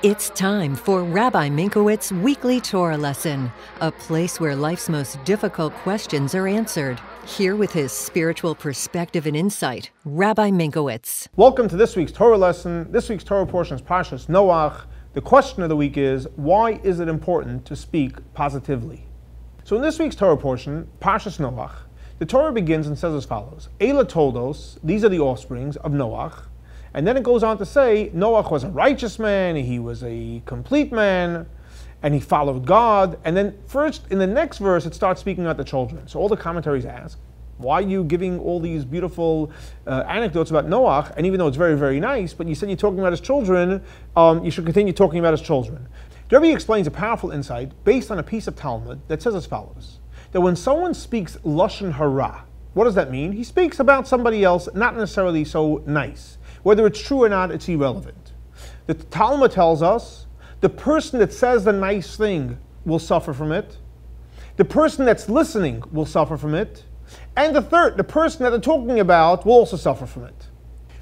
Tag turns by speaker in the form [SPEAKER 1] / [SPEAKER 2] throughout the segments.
[SPEAKER 1] It's time for Rabbi Minkowicz's Weekly Torah Lesson, a place where life's most difficult questions are answered. Here with his spiritual perspective and insight, Rabbi Minkowicz.
[SPEAKER 2] Welcome to this week's Torah lesson. This week's Torah portion is Parsha Noach. The question of the week is, why is it important to speak positively? So in this week's Torah portion, Parsha Noach, the Torah begins and says as follows: Eila Toldos, these are the offsprings of Noach. And then it goes on to say, Noach was a righteous man, he was a complete man, and he followed God. And then first, in the next verse, it starts speaking about the children. So all the commentaries ask, why are you giving all these beautiful anecdotes about Noach? And even though it's very, very nice, but you said you're talking about his children, you should continue talking about his children. The Rebbe explains a powerful insight based on a piece of Talmud that says as follows: that when someone speaks Lashon Hara, what does that mean? He speaks about somebody else, not necessarily so nice. Whether it's true or not, it's irrelevant. The Talmud tells us the person that says the nice thing will suffer from it. The person that's listening will suffer from it. And the person that they're talking about will also suffer from it.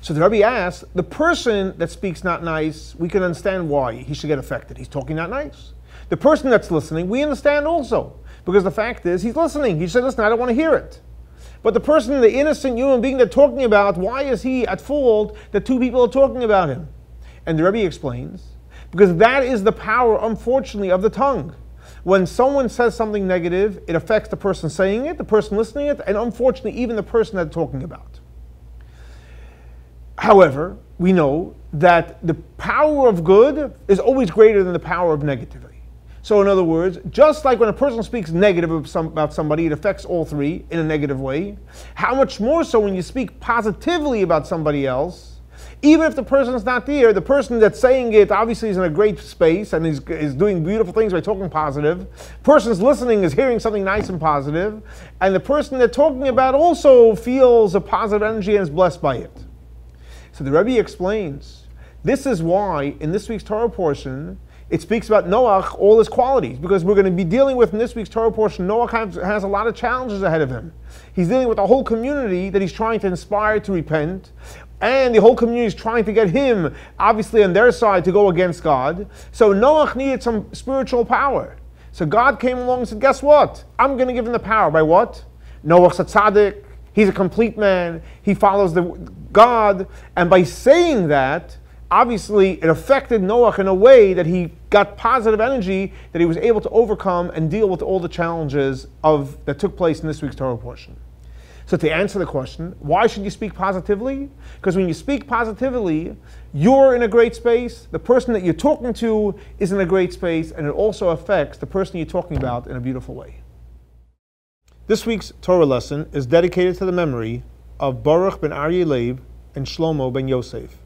[SPEAKER 2] So the Rebbe asks, the person that speaks not nice, we can understand why he should get affected. He's talking not nice. The person that's listening, we understand also. Because the fact is, he's listening. He said, listen, I don't want to hear it. But the person, the innocent human being they're talking about, why is he at fault that two people are talking about him? And the Rebbe explains, because that is the power, unfortunately, of the tongue. When someone says something negative, it affects the person saying it, the person listening it, and unfortunately, even the person they're talking about. However, we know that the power of good is always greater than the power of negativity. So in other words, just like when a person speaks negative about somebody, it affects all three in a negative way. How much more so when you speak positively about somebody else, even if the person is not there, the person that's saying it obviously is in a great space and is doing beautiful things by talking positive. The person's listening is hearing something nice and positive, and the person they're talking about also feels a positive energy and is blessed by it. So the Rebbe explains, this is why in this week's Torah portion, it speaks about Noach, all his qualities, because we're going to be dealing with, in this week's Torah portion, Noach has a lot of challenges ahead of him. He's dealing with a whole community that he's trying to inspire to repent, and the whole community is trying to get him, obviously on their side, to go against God. So Noach needed some spiritual power. So God came along and said, guess what? I'm going to give him the power. By what? Noach's a tzaddik, he's a complete man, he follows God, and by saying that, obviously, it affected Noach in a way that he got positive energy, that he was able to overcome and deal with all the challenges that took place in this week's Torah portion. So to answer the question, why should you speak positively? Because when you speak positively, you're in a great space, the person that you're talking to is in a great space, and it also affects the person you're talking about in a beautiful way. This week's Torah lesson is dedicated to the memory of Baruch ben Aryeh Leib and Shlomo Ben Yosef.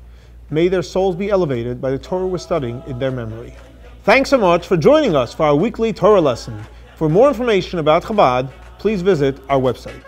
[SPEAKER 2] May their souls be elevated by the Torah we're studying in their memory. Thanks so much for joining us for our weekly Torah lesson. For more information about Chabad, please visit our website.